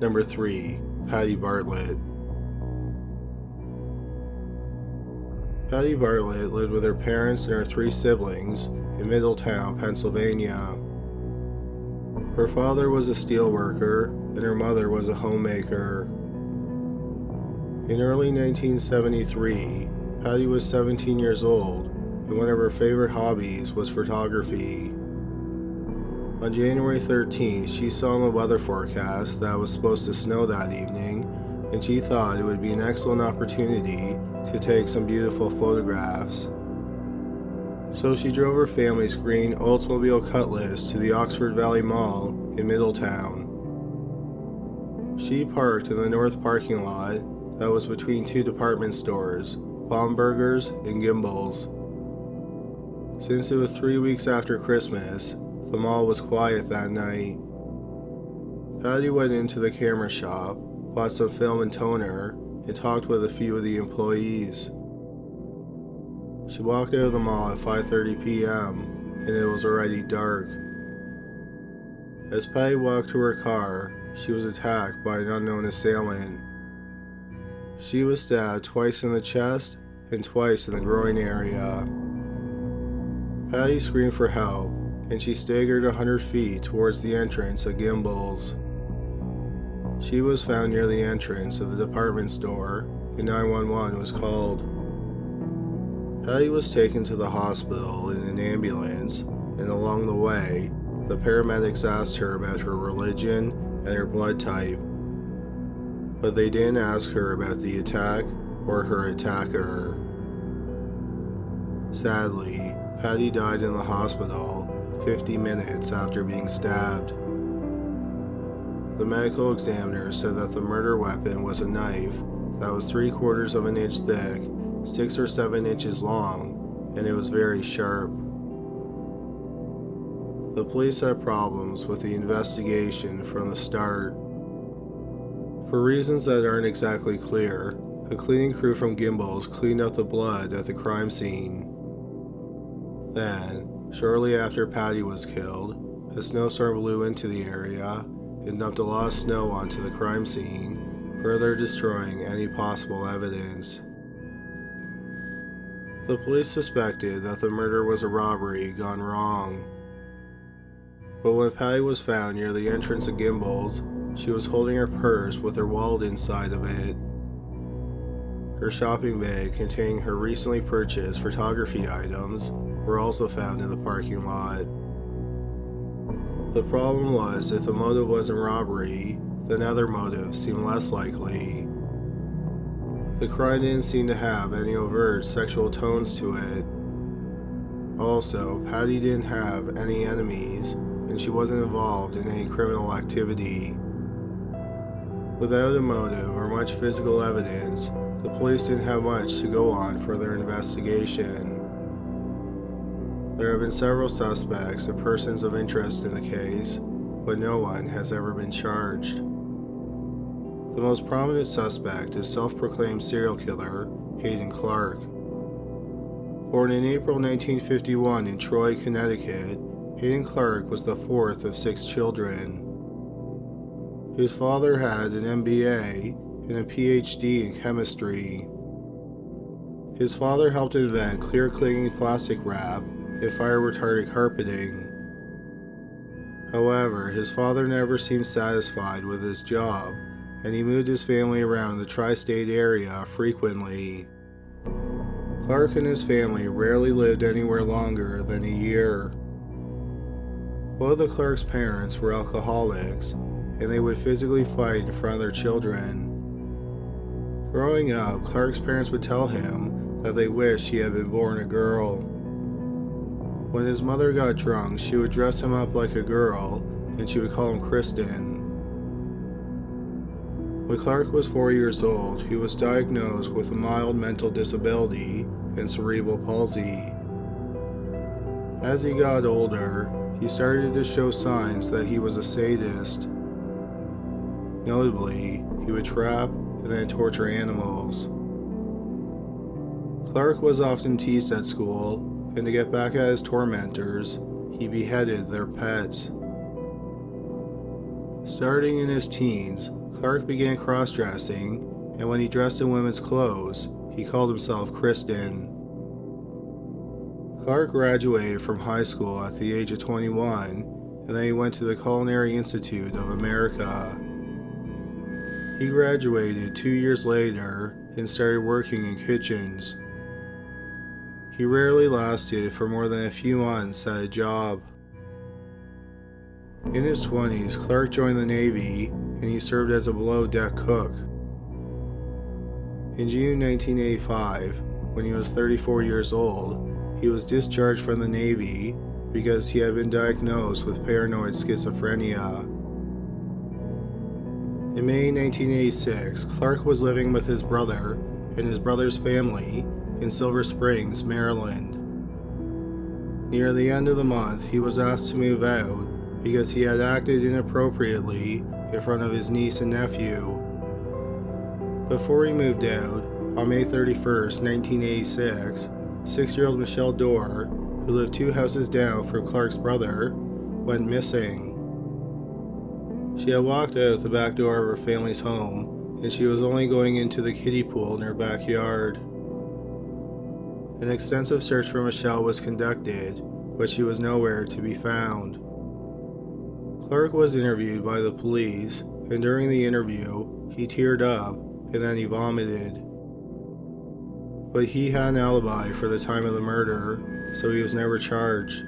Number 3. Patty Bartlett. Patty Bartlett lived with her parents and her 3 siblings in Middletown, Pennsylvania. Her father was a steelworker and her mother was a homemaker. In early 1973, Patty was 17 years old, and one of her favorite hobbies was photography. On January 13th, she saw in the weather forecast that it was supposed to snow that evening, and she thought it would be an excellent opportunity to take some beautiful photographs. So she drove her family's green Oldsmobile Cutlass to the Oxford Valley Mall in Middletown. She parked in the north parking lot that was between 2 department stores, Baumberger's and Gimbel's. Since it was 3 weeks after Christmas, the mall was quiet that night. Patty went into the camera shop, bought some film and toner, and talked with a few of the employees. She walked out of the mall at 5:30 p.m., and it was already dark. As Patty walked to her car, she was attacked by an unknown assailant. She was stabbed twice in the chest and twice in the groin area. Patty screamed for help, and she staggered 100 feet towards the entrance of Gimbel's. She was found near the entrance of the department store, and 911 was called. Patty was taken to the hospital in an ambulance, and along the way, the paramedics asked her about her religion and her blood type. But they didn't ask her about the attack or her attacker. Sadly, Patty died in the hospital 50 minutes after being stabbed. The medical examiner said that the murder weapon was a knife that was 3/4 of an inch thick, 6 or 7 inches long, and it was very sharp. The police had problems with the investigation from the start. For reasons that aren't exactly clear, a cleaning crew from Gimbel's cleaned up the blood at the crime scene. Then, shortly after Patty was killed, a snowstorm blew into the area and dumped a lot of snow onto the crime scene, further destroying any possible evidence. The police suspected that the murder was a robbery gone wrong. But when Patty was found near the entrance of Gimbel's, she was holding her purse with her wallet inside of it. Her shopping bag containing her recently purchased photography items were also found in the parking lot. The problem was, if the motive wasn't robbery, then other motives seemed less likely. The crime didn't seem to have any overt sexual tones to it. Also, Patty didn't have any enemies, and she wasn't involved in any criminal activity. Without a motive or much physical evidence, the police didn't have much to go on for their investigation. There have been several suspects and persons of interest in the case, but no one has ever been charged. The most prominent suspect is self-proclaimed serial killer Hayden Clark. Born in April 1951 in Troy, Connecticut, Hayden Clark was the 4th of 6 children. His father had an MBA and a PhD in chemistry. His father helped invent clear-clinging plastic wrap and fire-retardant carpeting. However, his father never seemed satisfied with his job, and he moved his family around the tri-state area frequently. Clark and his family rarely lived anywhere longer than a year. Both of Clark's parents were alcoholics, and they would physically fight in front of their children. Growing up, Clark's parents would tell him that they wished he had been born a girl. When his mother got drunk, she would dress him up like a girl, and she would call him Kristen. When Clark was 4 years old, he was diagnosed with a mild mental disability and cerebral palsy. As he got older, he started to show signs that he was a sadist. Notably, he would trap and then torture animals. Clark was often teased at school, and to get back at his tormentors, he beheaded their pets. Starting in his teens, Clark began cross-dressing, and when he dressed in women's clothes, he called himself Kristen. Clark graduated from high school at the age of 21, and then he went to the Culinary Institute of America. He graduated 2 years later and started working in kitchens. He rarely lasted for more than a few months at a job. In his 20s, Clark joined the Navy, and he served as a below-deck cook. In June 1985, when he was 34 years old, he was discharged from the Navy because he had been diagnosed with paranoid schizophrenia. In May 1986, Clark was living with his brother and his brother's family in Silver Springs, Maryland. Near the end of the month, he was asked to move out because he had acted inappropriately in front of his niece and nephew. Before he moved out, on May 31st, 1986, 6-year-old Michelle Dorr, who lived 2 houses down from Clark's brother, went missing. She had walked out the back door of her family's home, and she was only going into the kiddie pool in her backyard. An extensive search for Michelle was conducted, but she was nowhere to be found. Clark was interviewed by the police, and during the interview, he teared up and then he vomited. But he had an alibi for the time of the murder, so he was never charged.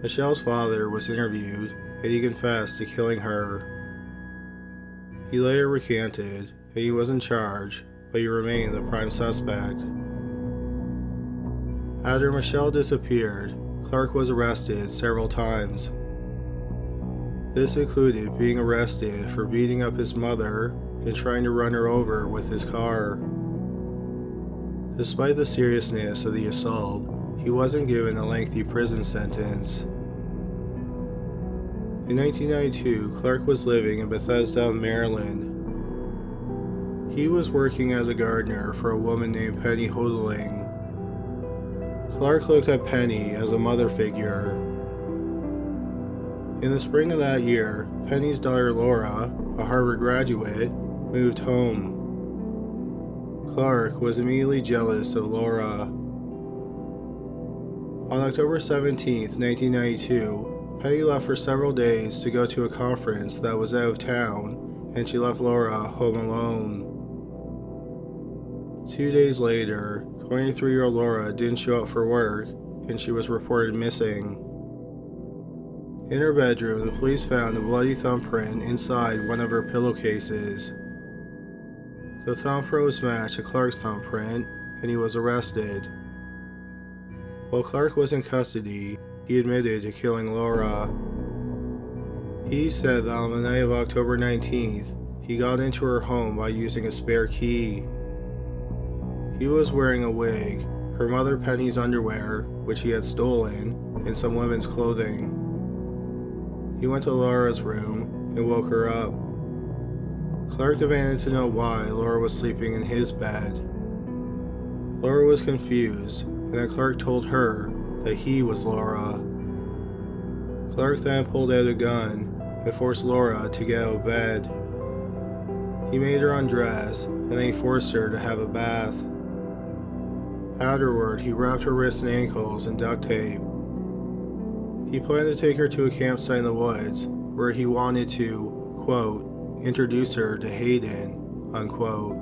Michelle's father was interviewed, and he confessed to killing her. He later recanted, and he wasn't charged, but he remained the prime suspect. After Michelle disappeared, Clark was arrested several times. This included being arrested for beating up his mother and trying to run her over with his car. Despite the seriousness of the assault, he wasn't given a lengthy prison sentence. In 1992, Clark was living in Bethesda, Maryland. He was working as a gardener for a woman named Penny Hodling. Clark looked at Penny as a mother figure. In the spring of that year, Penny's daughter Laura, a Harvard graduate, moved home. Clark was immediately jealous of Laura. On October 17, 1992, Penny left for several days to go to a conference that was out of town, and she left Laura home alone. 2 days later, 23-year-old Laura didn't show up for work, and she was reported missing. In her bedroom, the police found a bloody thumbprint inside one of her pillowcases. The thumbprint was matched to Clark's thumbprint, and he was arrested. While Clark was in custody, he admitted to killing Laura. He said that on the night of October 19th, he got into her home by using a spare key. He was wearing a wig, her mother Penny's underwear, which he had stolen, and some women's clothing. He went to Laura's room and woke her up. Clark demanded to know why Laura was sleeping in his bed. Laura was confused, and then Clark told her that he was Laura. Clark then pulled out a gun and forced Laura to get out of bed. He made her undress, and then he forced her to have a bath. Afterward, he wrapped her wrists and ankles in duct tape. He planned to take her to a campsite in the woods where he wanted to, quote, introduce her to Hayden, unquote.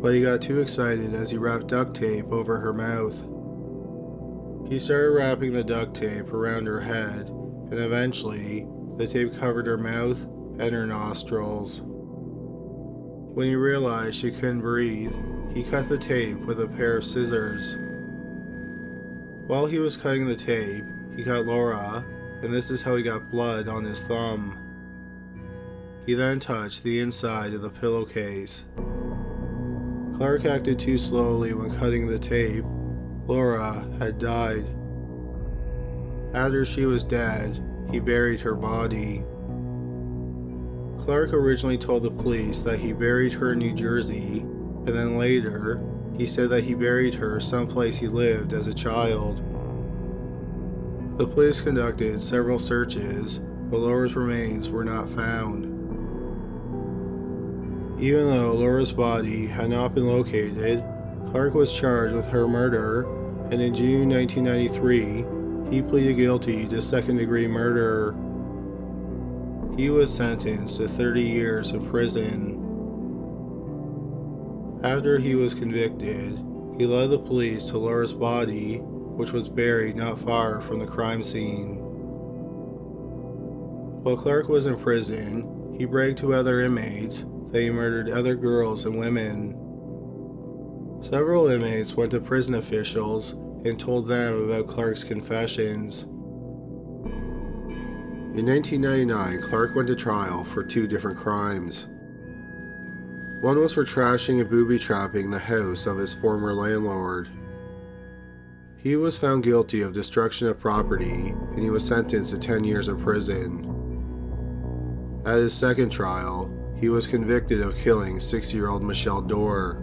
But he got too excited as he wrapped duct tape over her mouth. He started wrapping the duct tape around her head, and eventually, the tape covered her mouth and her nostrils. When he realized she couldn't breathe, he cut the tape with a pair of scissors. While he was cutting the tape, he cut Laura, and this is how he got blood on his thumb. He then touched the inside of the pillowcase. Clark acted too slowly when cutting the tape. Laura had died. After she was dead, he buried her body. Clark originally told the police that he buried her in New Jersey, and then later, he said that he buried her someplace he lived as a child. The police conducted several searches, but Laura's remains were not found. Even though Laura's body had not been located, Clark was charged with her murder, and in June 1993, he pleaded guilty to second-degree murder. He was sentenced to 30 years in prison. After he was convicted, he led the police to Laura's body, which was buried not far from the crime scene. While Clark was in prison, he bragged to other inmates that he murdered other girls and women. Several inmates went to prison officials and told them about Clark's confessions. In 1999, Clark went to trial for 2 different crimes. One was for trashing and booby-trapping the house of his former landlord. He was found guilty of destruction of property, and he was sentenced to 10 years in prison. At his second trial, he was convicted of killing 6-year-old Michelle Dorr.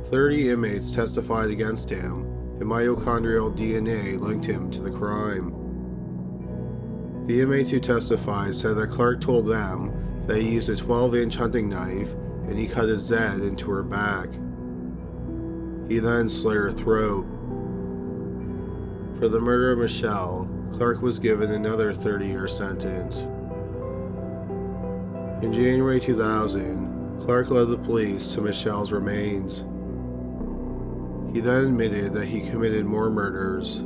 30 inmates testified against him, and mitochondrial DNA linked him to the crime. The inmates who testified said that Clark told them that he used a 12-inch hunting knife and he cut a Z into her back. He then slit her throat. For the murder of Michelle, Clark was given another 30-year sentence. In January 2000, Clark led the police to Michelle's remains. He then admitted that he committed more murders.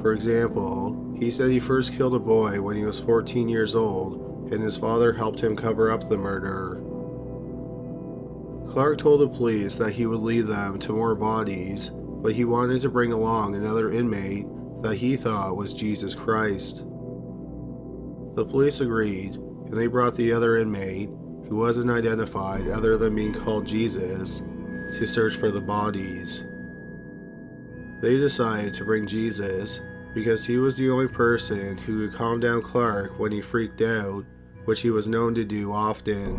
For example, he said he first killed a boy when he was 14 years old, and his father helped him cover up the murder. Clark told the police that he would lead them to more bodies, but he wanted to bring along another inmate that he thought was Jesus Christ. The police agreed, and they brought the other inmate, who wasn't identified other than being called Jesus, to search for the bodies. They decided to bring Jesus because he was the only person who could calm down Clark when he freaked out, which he was known to do often.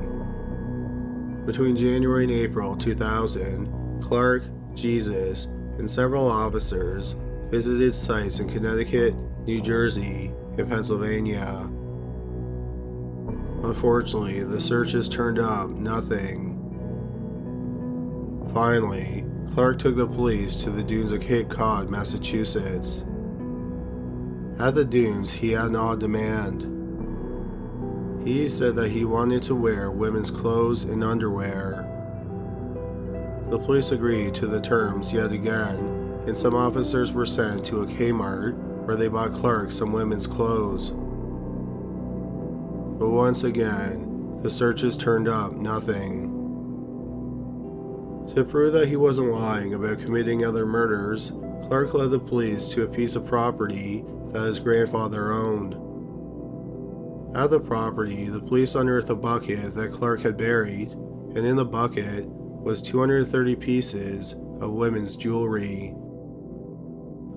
Between January and April 2000, Clark, Jesus, and several officers visited sites in Connecticut, New Jersey, and Pennsylvania. Unfortunately, the searches turned up nothing. Finally, Clark took the police to the dunes of Cape Cod, Massachusetts. At the dunes, he had an odd demand. He said that he wanted to wear women's clothes and underwear. The police agreed to the terms yet again, and some officers were sent to a Kmart where they bought Clark some women's clothes. But once again, the searches turned up nothing. To prove that he wasn't lying about committing other murders, Clark led the police to a piece of property that his grandfather owned. At the property, the police unearthed a bucket that Clark had buried, and in the bucket was 230 pieces of women's jewelry.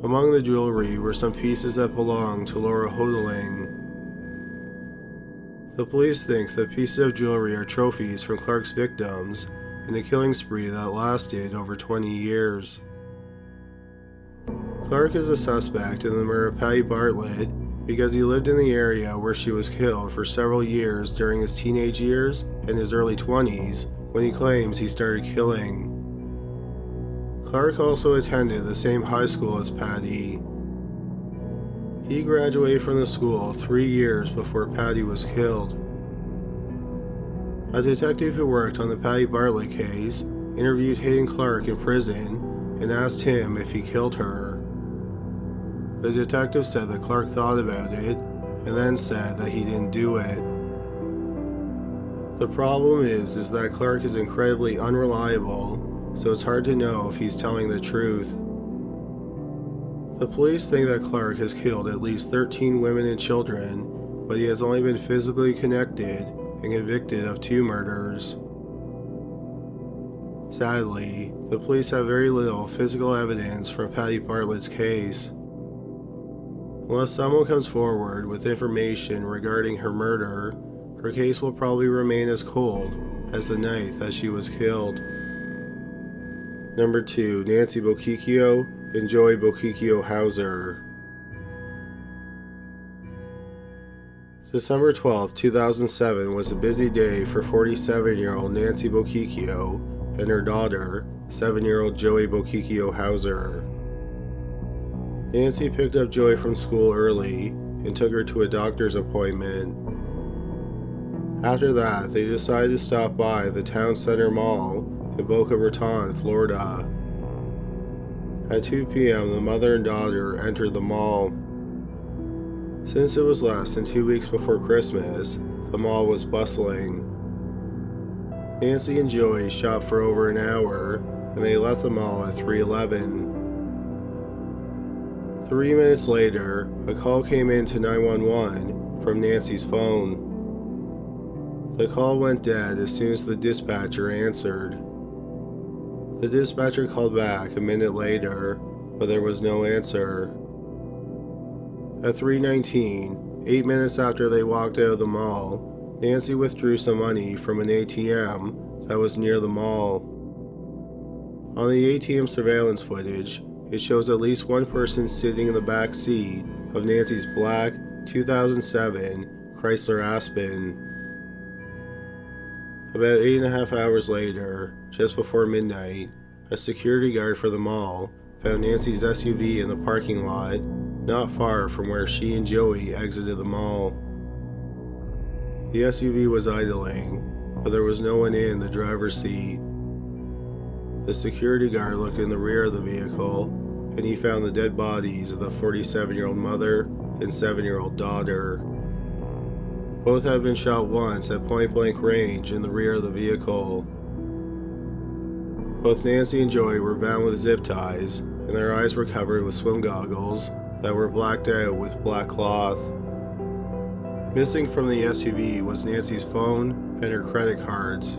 Among the jewelry were some pieces that belonged to Laura Hodeling. The police think the pieces of jewelry are trophies from Clark's victims in a killing spree that lasted over 20 years. Clark is a suspect in the murder of Patty Bartlett because he lived in the area where she was killed for several years during his teenage years and his early 20s when he claims he started killing. Clark also attended the same high school as Patty. He graduated from the school 3 years before Patty was killed. A detective who worked on the Patty Bartlett case interviewed Hayden Clark in prison and asked him if he killed her. The detective said that Clark thought about it and then said that he didn't do it. The problem is that Clark is incredibly unreliable, so it's hard to know if he's telling the truth. The police think that Clark has killed at least 13 women and children, but he has only been physically connected and convicted of 2 murders. Sadly, the police have very little physical evidence from Patty Bartlett's case. Unless someone comes forward with information regarding her murder, her case will probably remain as cold as the night that she was killed. Number 2. Nancy Bochicchio and Joey Bochicchio-Hauser. December 12, 2007 was a busy day for 47-year-old Nancy Bochicchio and her daughter, 7-year-old Joey Bochicchio-Hauser. Nancy picked up Joey from school early and took her to a doctor's appointment. After that, they decided to stop by the Town Center Mall in Boca Raton, Florida. At 2 p.m., the mother and daughter entered the mall. Since it was less than 2 weeks before Christmas, the mall was bustling. Nancy and Joey shopped for over an hour, and they left the mall at 3:11. 3 minutes later, a call came in to 911 from Nancy's phone. The call went dead as soon as the dispatcher answered. The dispatcher called back a minute later, but there was no answer. At 3:19, 8 minutes after they walked out of the mall, Nancy withdrew some money from an ATM that was near the mall. On the ATM surveillance footage, it shows at least one person sitting in the back seat of Nancy's black 2007 Chrysler Aspen. About 8.5 hours later, just before midnight, a security guard for the mall found Nancy's SUV in the parking lot not far from where she and Joey exited the mall. The SUV was idling, but there was no one in the driver's seat. The security guard looked in the rear of the vehicle, and he found the dead bodies of the 47-year-old mother and 7-year-old daughter. Both had been shot once at point-blank range in the rear of the vehicle. Both Nancy and Joey were bound with zip ties, and their eyes were covered with swim goggles that were blacked out with black cloth. Missing from the SUV was Nancy's phone and her credit cards.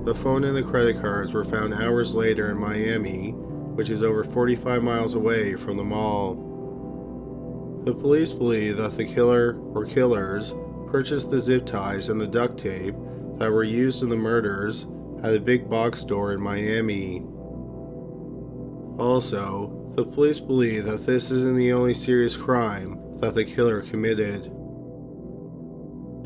The phone and the credit cards were found hours later in Miami, which is over 45 miles away from the mall. The police believe that the killer or killers purchased the zip ties and the duct tape that were used in the murders at a big box store in Miami. Also, the police believe that this isn't the only serious crime that the killer committed.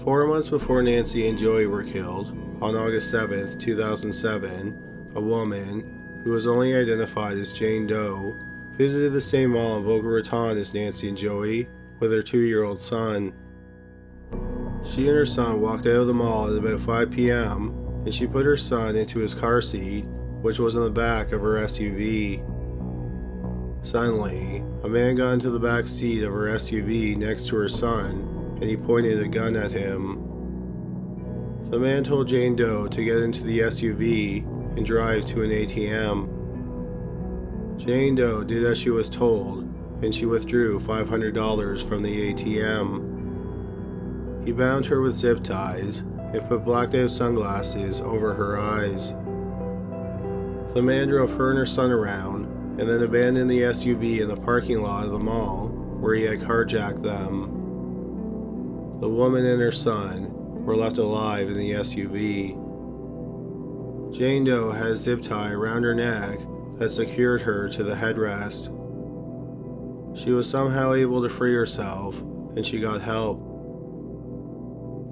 4 months before Nancy and Joey were killed, on August 7, 2007, a woman, who was only identified as Jane Doe, visited the same mall in Boca Raton as Nancy and Joey with her 2-year-old son. She and her son walked out of the mall at about 5 p.m., and she put her son into his car seat, which was in the back of her SUV. Suddenly, a man got into the back seat of her SUV next to her son, and he pointed a gun at him. The man told Jane Doe to get into the SUV and drive to an ATM. Jane Doe did as she was told, and she withdrew $500 from the ATM. He bound her with zip ties and put blacked-out sunglasses over her eyes. The man drove her and her son around, and then abandoned the SUV in the parking lot of the mall where he had carjacked them. The woman and her son were left alive in the SUV. Jane Doe had a zip tie around her neck that secured her to the headrest. She was somehow able to free herself, and she got help.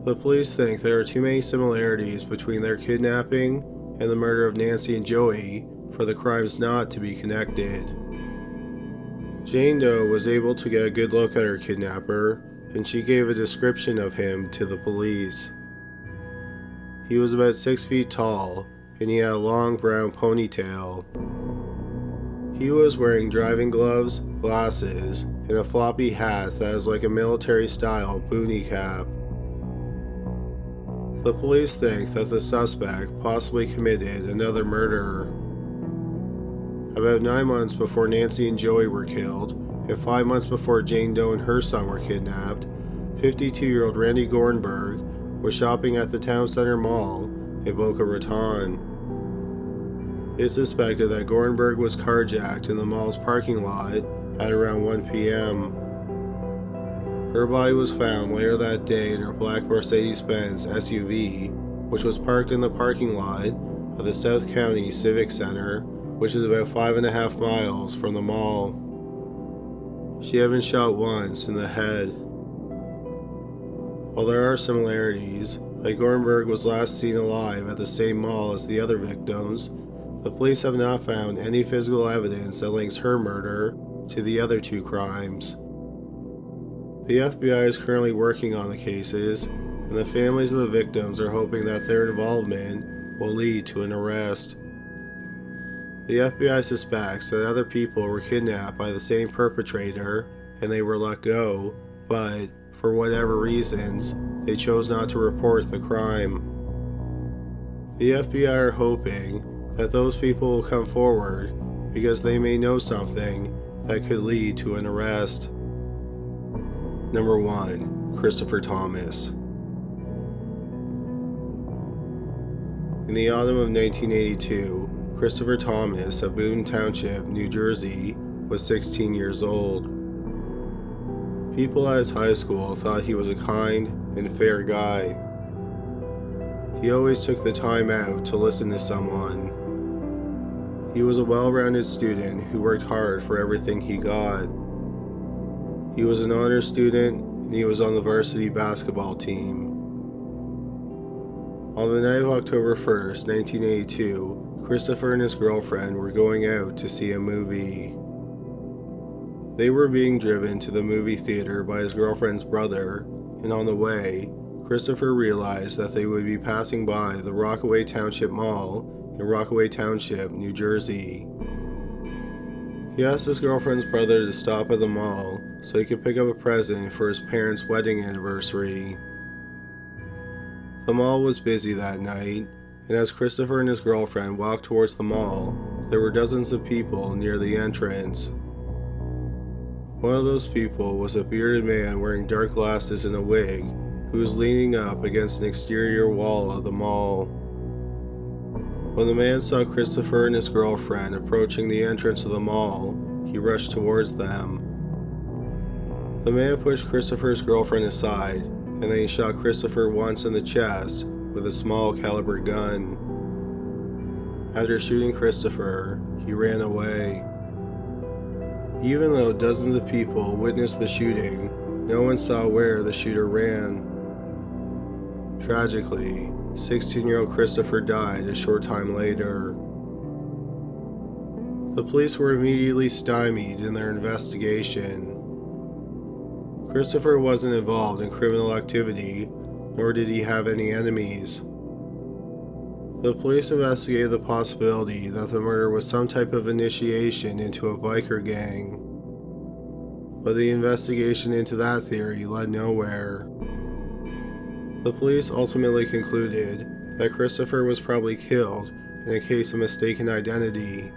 The police think there are too many similarities between their kidnapping and the murder of Nancy and Joey for the crimes not to be connected. Jane Doe was able to get a good look at her kidnapper, and she gave a description of him to the police. He was about 6 feet tall, and he had a long brown ponytail. He was wearing driving gloves, glasses, and a floppy hat that is like a military-style boonie cap. The police think that the suspect possibly committed another murder. About 9 months before Nancy and Joey were killed, and 5 months before Jane Doe and her son were kidnapped, 52-year-old Randy Gornberg was shopping at the Town Center Mall in Boca Raton. It's suspected that Gornberg was carjacked in the mall's parking lot at around 1 p.m. Her body was found later that day in her black Mercedes-Benz SUV, which was parked in the parking lot of the South County Civic Center, which is about 5.5 miles from the mall. She had been shot once in the head. While there are similarities, like Gornberg was last seen alive at the same mall as the other victims, the police have not found any physical evidence that links her murder to the other two crimes. The FBI is currently working on the cases, and the families of the victims are hoping that their involvement will lead to an arrest. The FBI suspects that other people were kidnapped by the same perpetrator and they were let go, but for whatever reasons, they chose not to report the crime. The FBI are hoping that those people will come forward because they may know something that could lead to an arrest. Number 1. Christopher Thomas. In the autumn of 1982, Christopher Thomas of Boone Township, New Jersey, was 16 years old. People at his high school thought he was a kind and fair guy. He always took the time out to listen to someone. He was a well-rounded student who worked hard for everything he got. He was an honor student and he was on the varsity basketball team. On the night of October 1st, 1982, Christopher and his girlfriend were going out to see a movie. They were being driven to the movie theater by his girlfriend's brother, and on the way, Christopher realized that they would be passing by the Rockaway Township Mall in Rockaway Township, New Jersey. He asked his girlfriend's brother to stop at the mall so he could pick up a present for his parents' wedding anniversary. The mall was busy that night, and as Christopher and his girlfriend walked towards the mall, there were dozens of people near the entrance. One of those people was a bearded man wearing dark glasses and a wig, who was leaning up against an exterior wall of the mall. When the man saw Christopher and his girlfriend approaching the entrance of the mall, he rushed towards them. The man pushed Christopher's girlfriend aside, and then he shot Christopher once in the chest with a small caliber gun. After shooting Christopher, he ran away. Even though dozens of people witnessed the shooting, no one saw where the shooter ran. Tragically, 16-year-old Christopher died a short time later. The police were immediately stymied in their investigation. Christopher wasn't involved in criminal activity, nor did he have any enemies. The police investigated the possibility that the murder was some type of initiation into a biker gang, but the investigation into that theory led nowhere. The police ultimately concluded that Christopher was probably killed in a case of mistaken identity.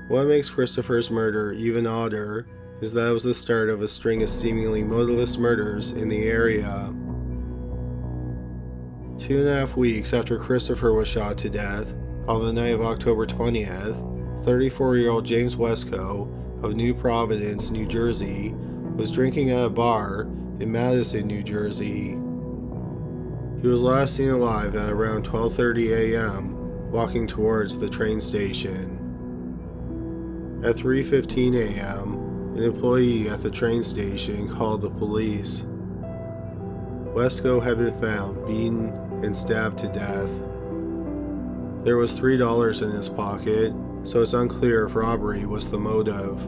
What makes Christopher's murder even odder is that it was the start of a string of seemingly motiveless murders in the area. 2.5 weeks after Christopher was shot to death, on the night of October 20th, 34-year-old James Wesco of New Providence, New Jersey, was drinking at a bar in Madison, New Jersey. He was last seen alive at around 12:30 a.m., walking towards the train station. At 3:15 a.m., an employee at the train station called the police. Wesco had been found beaten and stabbed to death. There was $3 in his pocket, so it's unclear if robbery was the motive.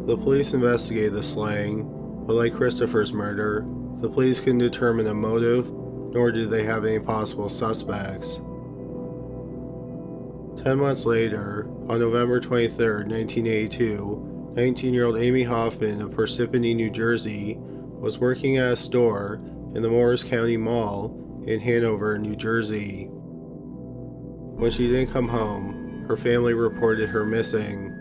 The police investigated the slaying, but like Christopher's murder, the police couldn't determine a motive, nor did they have any possible suspects. 10 months later, on November 23, 1982, 19-year-old Amy Hoffman of Parsippany, New Jersey, was working at a store in the Morris County Mall in Hanover, New Jersey. When she didn't come home, her family reported her missing.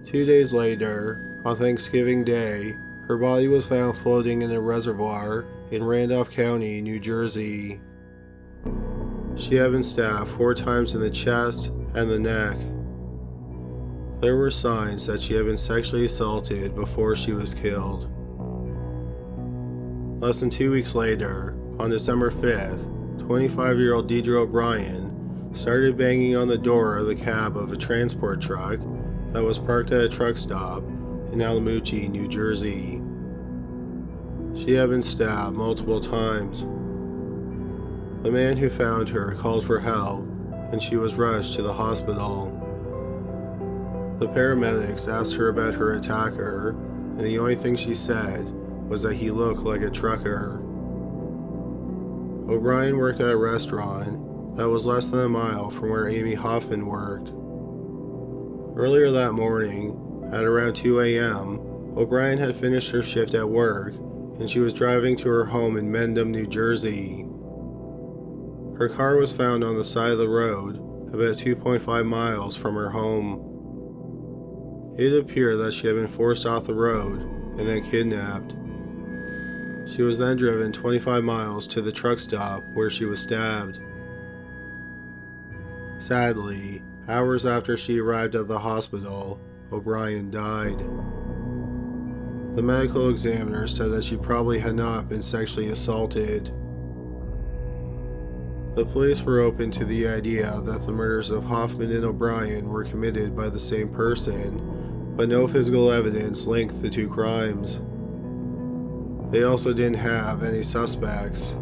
2 days later, on Thanksgiving Day, her body was found floating in a reservoir in Randolph County, New Jersey. She had been stabbed 4 times in the chest and the neck. There were signs that she had been sexually assaulted before she was killed. Less than 2 weeks later, on December 5th, 25-year-old Deidre O'Brien started banging on the door of the cab of a transport truck that was parked at a truck stop in Alamucci, New Jersey. She had been stabbed multiple times. The man who found her called for help, and she was rushed to the hospital. The paramedics asked her about her attacker, and the only thing she said was that he looked like a trucker. O'Brien worked at a restaurant that was less than a mile from where Amy Hoffman worked. Earlier that morning, at around 2 a.m., O'Brien had finished her shift at work, and she was driving to her home in Mendham, New Jersey. Her car was found on the side of the road, about 2.5 miles from her home. It appeared that she had been forced off the road and then kidnapped. She was then driven 25 miles to the truck stop where she was stabbed. Sadly, hours after she arrived at the hospital, O'Brien died. The medical examiner said that she probably had not been sexually assaulted. The police were open to the idea that the murders of Hoffman and O'Brien were committed by the same person, but no physical evidence linked the two crimes. They also didn't have any suspects.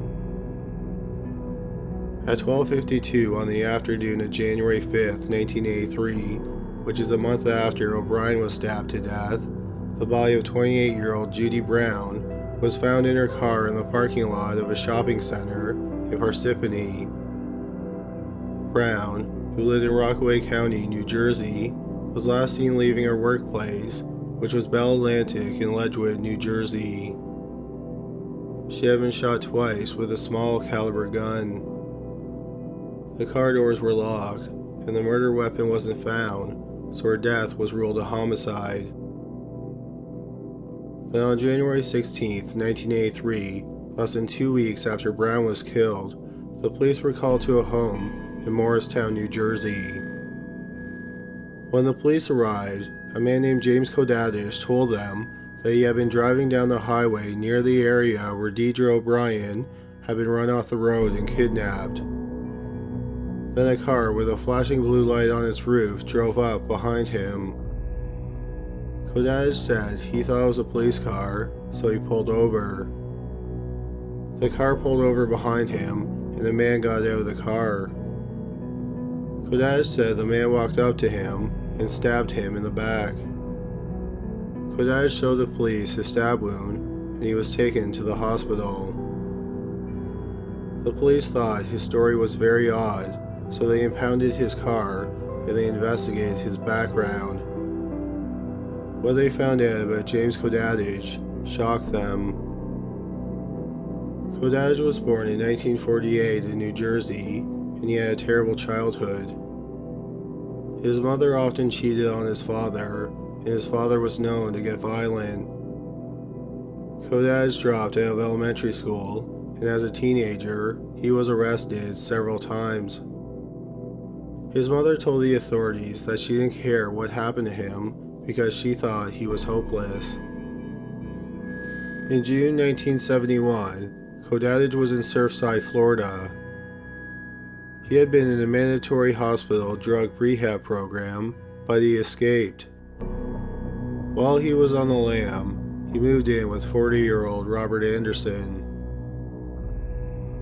At 12:52 on the afternoon of January 5, 1983, which is a month after O'Brien was stabbed to death, the body of 28-year-old Judy Brown was found in her car in the parking lot of a shopping center in Parsippany. Brown, who lived in Rockaway County, New Jersey, was last seen leaving her workplace, which was Bell Atlantic in Ledgewood, New Jersey. She had been shot twice with a small caliber gun. The car doors were locked, and the murder weapon wasn't found, so her death was ruled a homicide. Then on January 16, 1983, less than 2 weeks after Brown was killed, the police were called to a home in Morristown, New Jersey. When the police arrived, a man named James Kodadish told them that he had been driving down the highway near the area where Deidre O'Brien had been run off the road and kidnapped. Then a car with a flashing blue light on its roof drove up behind him. Kodadish said he thought it was a police car, so he pulled over. The car pulled over behind him, and the man got out of the car. Kodadish said the man walked up to him and stabbed him in the back. Kodadish showed the police his stab wound, and he was taken to the hospital. The police thought his story was very odd, so they impounded his car and they investigated his background. What they found out about James Kodadish shocked them. Kodadish was born in 1948 in New Jersey, and he had a terrible childhood. His mother often cheated on his father, and his father was known to get violent. Kodadish dropped out of elementary school, and as a teenager, he was arrested several times. His mother told the authorities that she didn't care what happened to him because she thought he was hopeless. In June 1971, Kodadish was in Surfside, Florida. He had been in a mandatory hospital drug rehab program, but he escaped. While he was on the lam, he moved in with 40-year-old Robert Anderson.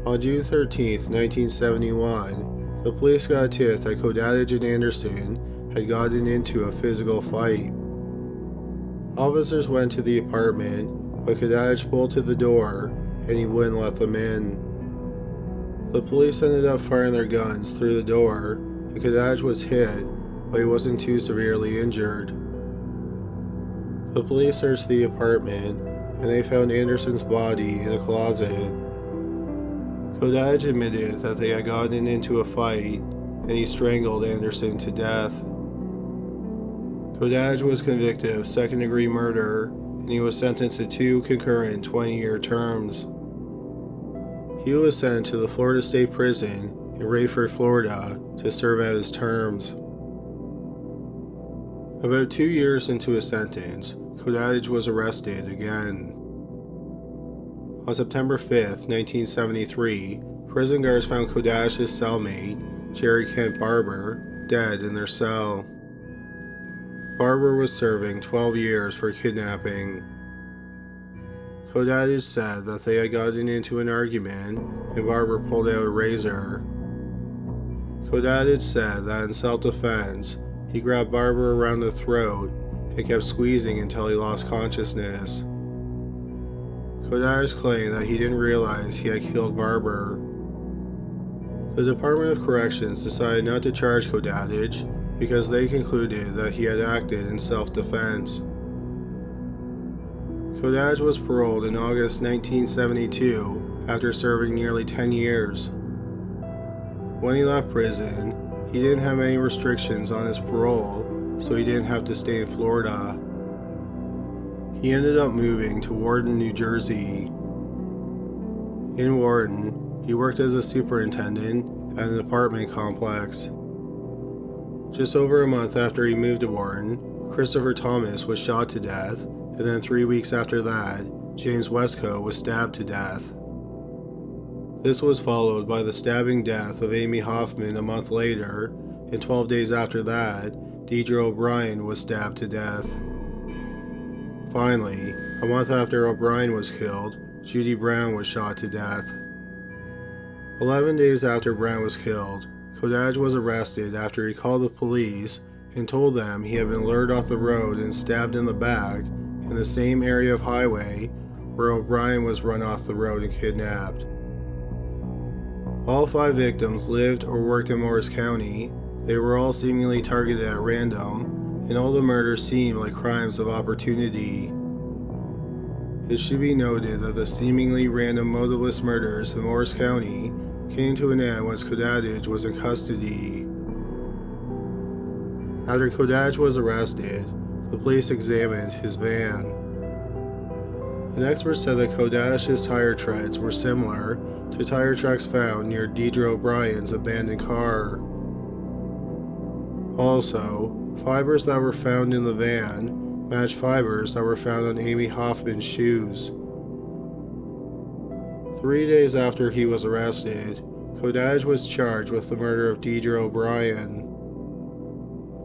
On June 13, 1971, the police got a tip that Kodadish and Anderson had gotten into a physical fight. Officers went to the apartment, but Kodadish pulled to the door, and he wouldn't let them in. The police ended up firing their guns through the door, and Kodadish was hit, but he wasn't too severely injured. The police searched the apartment, and they found Anderson's body in a closet. Kodadish admitted that they had gotten into a fight, and he strangled Anderson to death. Kodadish was convicted of second-degree murder, and he was sentenced to 2 concurrent 20-year terms. He was sent to the Florida State Prison in Rayford, Florida, to serve out his terms. About 2 years into his sentence, Kodadish was arrested again. On September 5, 1973, prison guards found Kodadish's cellmate, Jerry Kent Barber, dead in their cell. Barber was serving 12 years for kidnapping. Kodadich said that they had gotten into an argument and Barber pulled out a razor. Kodadich said that in self-defense, he grabbed Barber around the throat and kept squeezing until he lost consciousness. Kodadich claimed that he didn't realize he had killed Barber. The Department of Corrections decided not to charge Kodadich because they concluded that he had acted in self-defense. Kodadich was paroled in August 1972 after serving nearly 10 years. When he left prison, he didn't have any restrictions on his parole, so he didn't have to stay in Florida. He ended up moving to Warden, New Jersey. In Warden, he worked as a superintendent at an apartment complex. Just over a month after he moved to Warden, Christopher Thomas was shot to death, and then 3 weeks after that, James Westcott was stabbed to death. This was followed by the stabbing death of Amy Hoffman a month later, and 12 days after that, Deidre O'Brien was stabbed to death. Finally, a month after O'Brien was killed, Judy Brown was shot to death. 11 days after Brown was killed, Kodadich was arrested after he called the police and told them he had been lured off the road and stabbed in the back in the same area of highway where O'Brien was run off the road and kidnapped. All 5 victims lived or worked in Morris County. They were all seemingly targeted at random, and all the murders seemed like crimes of opportunity. It should be noted that the seemingly random motiveless murders in Morris County came to an end once Kodadich was in custody. After Kodadich was arrested, the police examined his van. An expert said that Kodadich's tire treads were similar to tire tracks found near Deidre O'Brien's abandoned car. Also, fibers that were found in the van matched fibers that were found on Amy Hoffman's shoes. 3 days after he was arrested, Kodadich was charged with the murder of Deidre O'Brien.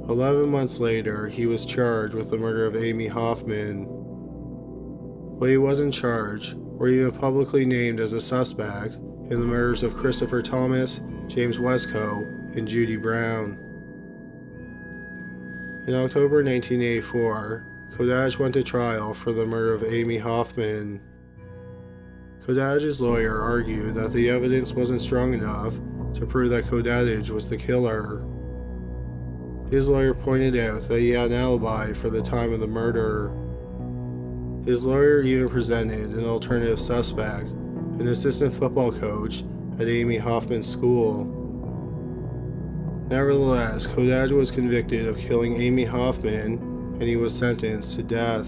11 months later, he was charged with the murder of Amy Hoffman. But he wasn't charged or even publicly named as a suspect in the murders of Christopher Thomas, James Westcott, and Judy Brown. In October 1984, Kodadich went to trial for the murder of Amy Hoffman. Kodadich's lawyer argued that the evidence wasn't strong enough to prove that Kodadich was the killer. His lawyer pointed out that he had an alibi for the time of the murder. His lawyer even presented an alternative suspect, an assistant football coach at Amy Hoffman's school. Nevertheless, Kodadich was convicted of killing Amy Hoffman and he was sentenced to death.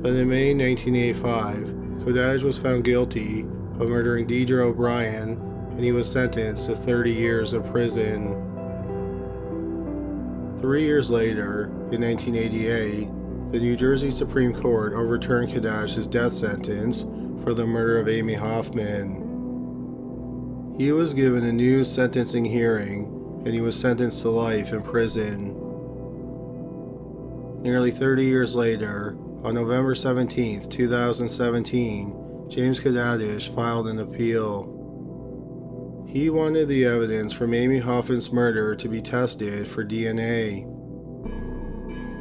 Then in May 1985, Kodadich was found guilty of murdering Deidre O'Brien and he was sentenced to 30 years of prison. 3 years later, in 1988, the New Jersey Supreme Court overturned Kodadich's death sentence for the murder of Amy Hoffman. He was given a new sentencing hearing and he was sentenced to life in prison. Nearly 30 years later, on November 17, 2017, James Kodadich filed an appeal. He wanted the evidence from Amy Hoffman's murder to be tested for DNA.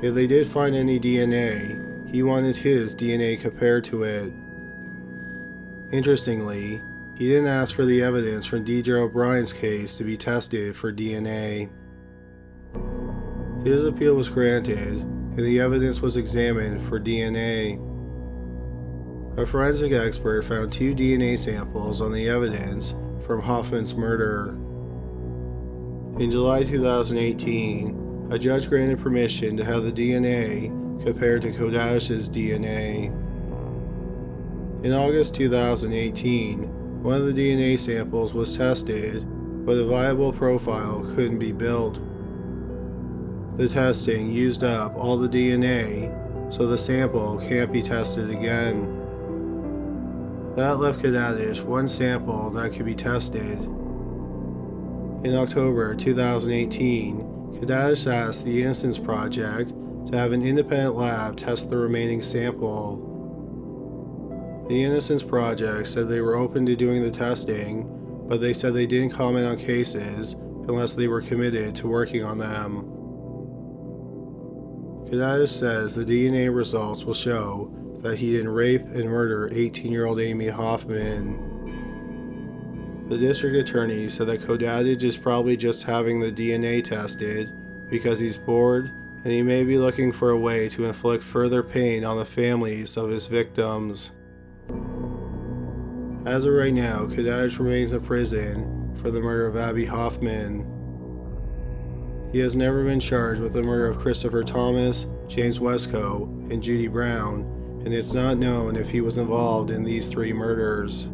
If they did find any DNA, he wanted his DNA compared to it. Interestingly, he didn't ask for the evidence from Deidre O'Brien's case to be tested for DNA. His appeal was granted, and the evidence was examined for DNA. A forensic expert found 2 DNA samples on the evidence from Hoffman's murder. In July 2018, a judge granted permission to have the DNA compared to Kodadich's DNA. In August 2018, one of the DNA samples was tested, but a viable profile couldn't be built. The testing used up all the DNA, so the sample can't be tested again. That left Kodadich one sample that could be tested. In October 2018, Kodadich asked the Innocence Project to have an independent lab test the remaining sample. The Innocence Project said they were open to doing the testing, but they said they didn't comment on cases unless they were committed to working on them. Kadash says the DNA results will show that he didn't rape and murder 18-year-old Amy Hoffman. The district attorney said that Kodadich is probably just having the DNA tested because he's bored and he may be looking for a way to inflict further pain on the families of his victims. As of right now, Kodadich remains in prison for the murder of Abby Hoffman. He has never been charged with the murder of Christopher Thomas, James Wesco, and Judy Brown, and it's not known if he was involved in these 3 murders.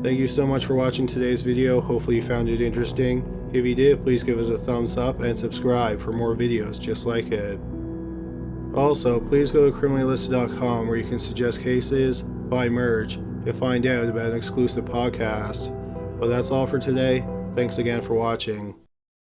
Thank you so much for watching today's video. Hopefully you found it interesting. If you did, please give us a thumbs up and subscribe for more videos just like it. Also, please go to criminallylisted.com where you can suggest cases, buy merch, and find out about an exclusive podcast. Well, that's all for today. Thanks again for watching.